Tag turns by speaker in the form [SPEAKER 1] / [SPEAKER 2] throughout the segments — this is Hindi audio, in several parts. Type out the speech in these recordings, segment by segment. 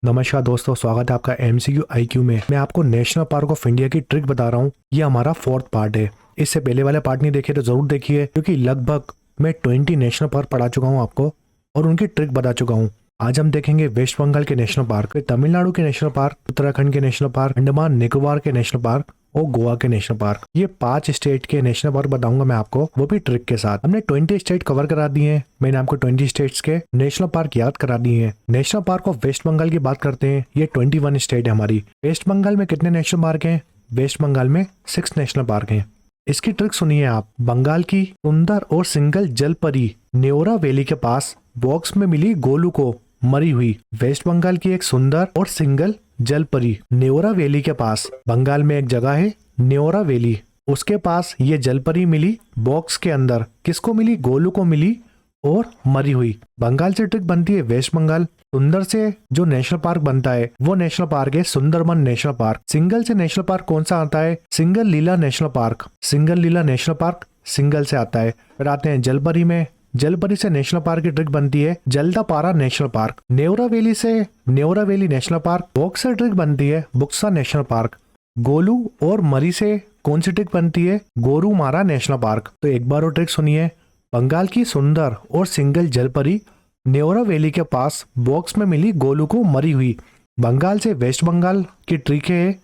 [SPEAKER 1] नमस्कार दोस्तों, स्वागत है आपका एमसीक्यू आईक्यू में। मैं आपको नेशनल पार्क ऑफ इंडिया की ट्रिक बता रहा हूँ। ये हमारा 4th पार्ट है। इससे पहले वाले पार्ट नहीं देखे तो जरूर देखिए, क्योंकि लगभग मैं 20 नेशनल पार्क पढ़ा चुका हूँ आपको और उनकी ट्रिक बता चुका हूँ। आज हम देखेंगे वेस्ट बंगाल के नेशनल पार्क, तमिलनाडु के नेशनल पार्क, उत्तराखंड के नेशनल पार्क, अंडमान निकोबार के नेशनल पार्क और गोवा के नेशनल पार्क। ये 5 स्टेट के नेशनल पार्क बताऊंगा मैं आपको, वो भी ट्रिक के साथ। हमने 20 स्टेट कवर करा दिए हैं। मैंने आपको 20 स्टेट्स के नेशनल पार्क याद करा दिए हैं। National park of West Bengal की बात करते हैं। ये 21 स्टेट है हमारी। वेस्ट बंगाल में कितने नेशनल पार्क हैं? वेस्ट बंगाल में 6 नेशनल पार्क हैं। इसकी ट्रिक सुनिए आप। बंगाल की सुंदर और सिंगल जलपरी नेओरा वैली के पास बॉक्स में मिली गोलू को मरी हुई। वेस्ट बंगाल की एक सुंदर और सिंगल जलपरी नेओरा वैली के पास, बंगाल में एक जगह है नेओरा वैली, उसके पास ये जलपरी मिली बॉक्स के अंदर। किसको मिली? गोलू को मिली और मरी हुई। बंगाल से ट्रिक बनती है वेस्ट बंगाल। सुंदर से जो नेशनल पार्क बनता है वो नेशनल पार्क है सुंदरबन नेशनल पार्क। सिंगल से नेशनल पार्क कौन सा आता है? सिंगल लीला नेशनल पार्क। सिंगल लीला नेशनल पार्क सिंगल से आता है। फिर आते हैं जलपरी में। जलपरी से नेशनल पार्क की ट्रिक बनती है Jaldapara national park. Neora valley से Neora valley national park. Box से ट्रिक बनती है बुक्सा नेशनल पार्क। गोलू और मरी से कौन सी ट्रिक बनती है? Gorumara national park. तो एक बार और ट्रिक सुनिए। बंगाल की सुंदर और सिंगल जलपरी नेओरा वैली के पास बॉक्स में मिली गोलू को मरी हुई। बंगाल से वेस्ट बंगाल की ट्रिक है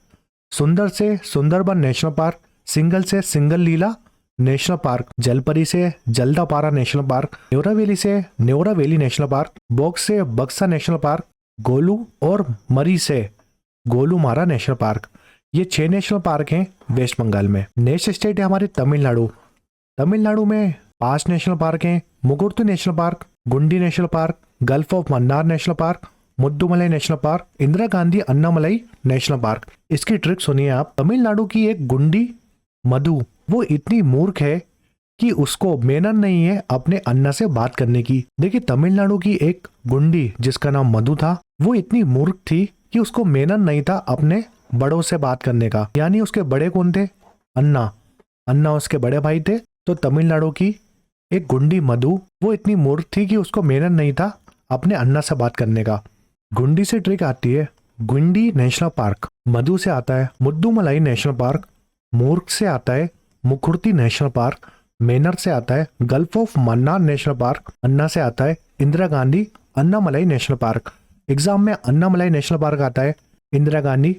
[SPEAKER 1] सुंदर से सुंदरबन नेशनल पार्क, सिंगल से सिंगल लीला नेशनल पार्क, जलपरी से Jaldapara national park, Neora valley से Neora valley national park, box से बक्सा नेशनल पार्क, गोलू और मरी से गोलूमारा नेशनल पार्क। ये 6 नेशनल पार्क हैं वेस्ट बंगाल में। नेक्स्ट स्टेट है हमारी तमिलनाडु। तमिलनाडु में 5 नेशनल पार्क हैं। मुगुर्तु नेशनल पार्क, गुंडी national park, gulf of Mannar national park, Mudumalai national park, Indira Gandhi Annamalai national park. इसकी ट्रिक सुनिए आप। तमिलनाडु की एक गुंडी मधु, वो इतनी मूर्ख है कि उसको मेनन नहीं है अपने अन्ना से बात करने की। देखिए, तमिलनाडु की एक गुंडी जिसका नाम मधु था, वो इतनी मूर्ख थी कि उसको मेनन नहीं था अपने बड़ों से बात करने का। यानी उसके बड़े कौन थे? अन्ना। अन्ना उसके बड़े भाई थे। तो तमिलनाडु की एक गुंडी मधु, वो इतनी मूर्ख थी कि उसको मेनन नहीं था अपने अन्ना से बात करने का। गुंडी से ट्रिक आती है गुंडी नेशनल पार्क। मधु से आता है मुद्दुमलाई नेशनल पार्क। मूर्ख से आता है मुकुर्ती नेशनल पार्क। मेनर से आता है gulf of Mannar national park. अन्ना से आता है Indira Gandhi Annamalai national park. Exam में अन्नामलाई नेशनल पार्क आता है, इंदिरा गांधी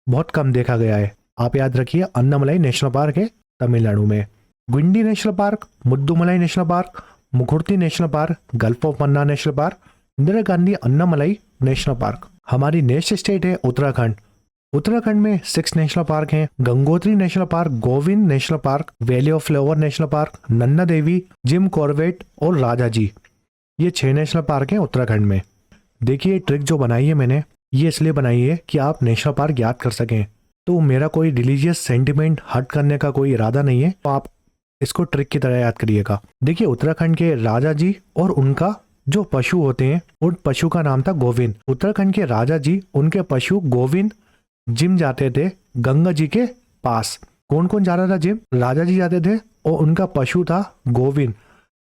[SPEAKER 1] बहुत कम देखा गया है। आप याद रखिए, अन्नामलाई नेशनल पार्क है तमिलनाडु में। गुंडी national park, Mudumalai national park, Mukurthi national park, gulf of Mannar national park, Indira Gandhi Annamalai national park. हमारी नेक्स्ट स्टेट है उत्तराखंड। उत्तराखंड में 6 नेशनल पार्क हैं। Gangotri national park, Govind national park, valley of flower national park, Nanda Devi, Jim Corbett और राजाजी। ये 6 नेशनल पार्क हैं उत्तराखंड में। देखिए, ट्रिक जो बनाई है मैंने, ये इसलिए बनाई है कि आप नेशनल पार्क याद कर सकें। तो मेरा कोई रिलीजियस सेंटिमेंट हट करने का कोई इरादा नहीं है, तो आप इसको ट्रिक की तरह याद करिएगा। देखिए, उत्तराखंड के राजा जी और उनका जो पशु होते हैं, उन पशु का नाम था गोविंद। उत्तराखंड के राजा जी, उनके पशु गोविंद जिम जाते थे गंगा जी के पास। कौन कौन जाता था जिम? राजा जी जाते थे और उनका पशु था गोविंद।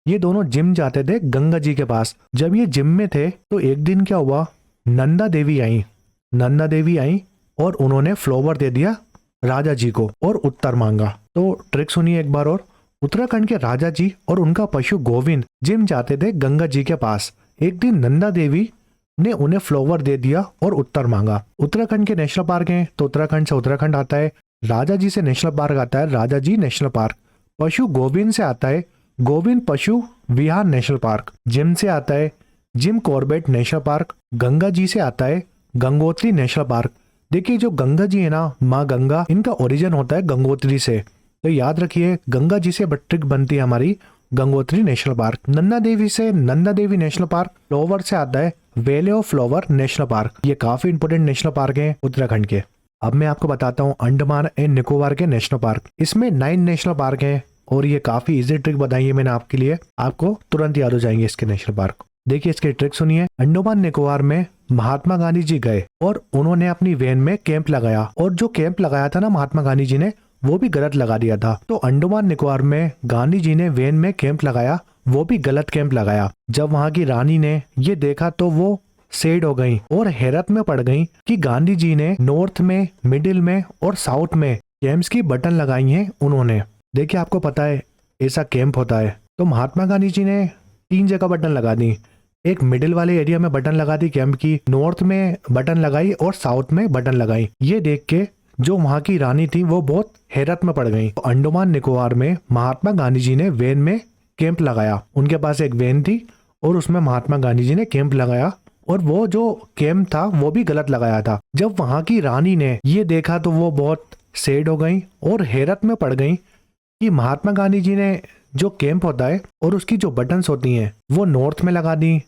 [SPEAKER 1] ये दोनों जिम जाते थे गंगा जी के पास। जब ये जिम में थे तो एक दिन क्या हुआ, नंदा देवी आई। नंदा देवी आई और उन्होंने फ्लावर दे दिया राजा जी को और उत्तर मांगा। तो ट्रिक सुनिए एक बार और। उत्तराखंड के राजा जी और उनका पशु गोविंद जिम जाते थे गंगा जी के पास। एक दिन नंदा देवी ने उन्हें फ्लावर दे दिया और उत्तर मांगा। उत्तराखंड के नेशनल पार्क हैं तो उत्तराखंड से उत्तराखंड आता है। राजा जी से नेशनल पार्क आता है राजा जी नेशनल पार्क। पशु गोविंद से आता है गोविंद पशु विहार नेशनल पार्क। जिम से आता है Jim Corbett national park. Ganga ji से आता है गंगोत्री नेशनल पार्क। देखिए, जो गंगा जी है ना, माँ गंगा, इनका ओरिजिन होता है गंगोत्री से। तो याद रखिए, गंगा जी से ट्रिक बनती है हमारी गंगोत्री नेशनल पार्क। नंदा देवी से Nanda Devi national park. Flower से आता है valley of flower national park. ये काफी इंपोर्टेंट नेशनल पार्क हैं उत्तराखंड के। अब मैं आपको बताता हूँ अंडमान एंड निकोबार के नेशनल पार्क। इसमें 9 नेशनल पार्क हैं और ये काफी इजी ट्रिक बताई है मैंने आपके लिए, आपको तुरंत याद हो जाएंगे इसके नेशनल पार्क। देखिए, इसकी ट्रिक सुनिए। अंडमान निकोबार में महात्मा गांधी जी गए और उन्होंने अपनी वैन में कैंप लगाया, और जो कैंप लगाया था ना महात्मा गांधी जी ने, वो भी गलत लगा दिया था। तो अंडमान निकोबार में गांधी जी ने वैन में कैंप लगाया, वो भी गलत कैंप लगाया। जब वहां की रानी ने ये देखा तो वो सेड हो गई और हैरत में पड़ गई कि गांधी जी ने नॉर्थ में, मिडिल में और साउथ में कैंप्स की बटन लगाई हैं उन्होंने। देखिए आपको पता है ऐसा कैंप होता है, तो महात्मा गांधी जी ने 3 जगह बटन लगा दी। एक मिडिल वाले एरिया में बटन लगा दी कैंप की, नॉर्थ में बटन लगाई और साउथ में बटन लगाई। ये देख के जो वहां की रानी थी वो बहुत हैरत में पड़ गई। अंडमान निकोबार में महात्मा गांधी जी ने वैन में कैंप लगाया। उनके पास एक वैन थी और उसमें महात्मा गांधी जी ने कैंप लगाया और वो जो कैंप था वो भी गलत लगाया था। जब वहां की रानी ने ये देखा तो वो बहुत सैड हो गई और हैरत में पड़ गई कि महात्मा गांधी जी ने जो कैंप होता है और उसकी जो बटन्स होती हैं वो नॉर्थ में लगा दी,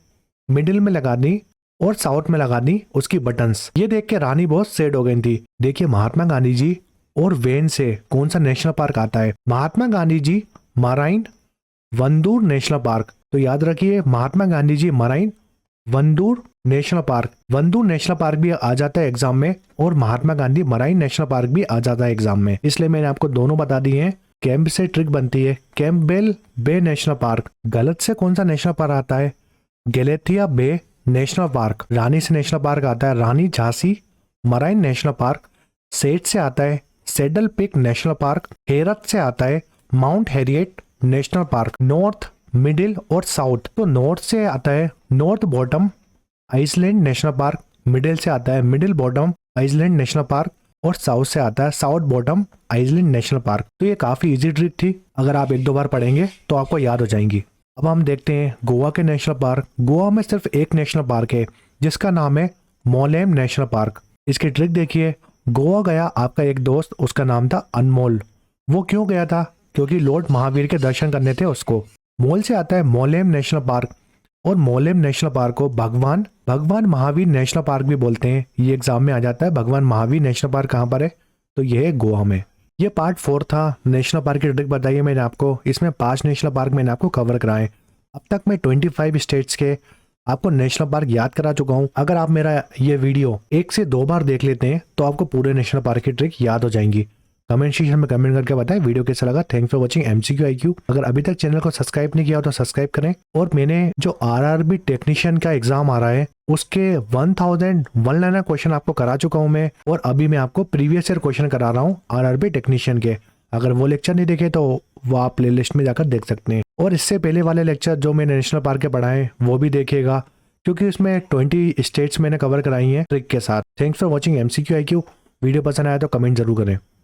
[SPEAKER 1] मिडिल में लगा दी और साउथ में लगा दी उसकी बटन्स। ये देख के रानी बहुत सैड हो गई थी। देखिए महात्मा गांधी जी और वैन से कौन सा नेशनल पार्क आता है? Mahatma Gandhi ji marine Wandoor national park. तो याद रखिए Mahatma Gandhi ji marine Wandoor national park. Wandoor national park भी आ जाता है एग्जाम में और Mahatma Gandhi marine national park भी आ जाता है एग्जाम में, इसलिए मैंने आपको दोनों बता दिए हैं। कैंप से ट्रिक बनती है। Campbell Bay National Park. गलत से कौन सा नेशनल पार्क आता है? Galathea Bay National Park. Rani से नेशनल पार्क आता है Rani Jhansi Marine national Park. सेठ से आता है सेडल पिक नेशनल पार्क। हेरत से आता है Mount Harriet National Park. North, middle और साउथ। तो नॉर्थ से आता है North Bottom Island National Park. Middle से आता है Middle Bottom Island National park और साउथ से आता है South Bottom Island National park. तो ये काफी इजी ट्रिक थी, अगर आप 1-2 बार पढ़ेंगे तो आपको याद हो जाएंगी। अब हम देखते हैं गोवा के नेशनल पार्क। गोवा में सिर्फ एक नेशनल पार्क है जिसका नाम है मोलेम नेशनल पार्क। इसकी ट्रिक देखिए। गोवा गया आपका एक दोस्त, उसका नाम था अनमोल। वो क्यों गया था? क्योंकि लॉर्ड महावीर के दर्शन करने थे उसको। मोल से आता है मोलेम नेशनल पार्क और मोलेम नेशनल पार्क को भगवान महावीर नेशनल पार्क भी बोलते हैं। ये एग्जाम में आ जाता है। भगवान महावीर नेशनल पार्क कहाँ पर है? तो ये है गोवा में। ये पार्ट 4 था। नेशनल पार्क की ट्रिक बताइए मैंने आपको। इसमें 5 नेशनल पार्क मैंने आपको कवर कराए। अब तक मैं 25 स्टेट्स के आपको नेशनल पार्क याद करा चुका हूँ। अगर आप मेरा ये वीडियो 1 से 2 बार देख लेते हैं तो आपको पूरे नेशनल पार्क की ट्रिक याद हो जाएंगी। कमेंट सेक्शन में कमेंट करके बताएं वीडियो कैसा लगा। Thanks for watching MCQ IQ। अगर अभी तक चैनल को सब्सक्राइब नहीं किया हो तो सब्सक्राइब करें। और मैंने जो RRB टेक्नीशियन का एग्जाम आ रहा है उसके 1000 वन लाइनर क्वेश्चन आपको करा चुका हूं मैं, और अभी मैं आपको प्रीवियस ईयर क्वेश्चन करा रहा हूं RRB टेक्नीशियन के। अगर वो लेक्चर नहीं देखे तो वो आप प्लेलिस्ट में जाकर देख सकते हैं। और इससे पहले वाले लेक्चर जो मैंने नेशनल पार्क के पढ़ाए वो भी देखिएगा, क्योंकि उसमें 20 स्टेट्स मैंने कवर कराई हैं ट्रिक के साथ। Thanks for watching MCQ IQ। Video पसंद आया तो कमेंट जरूर करें।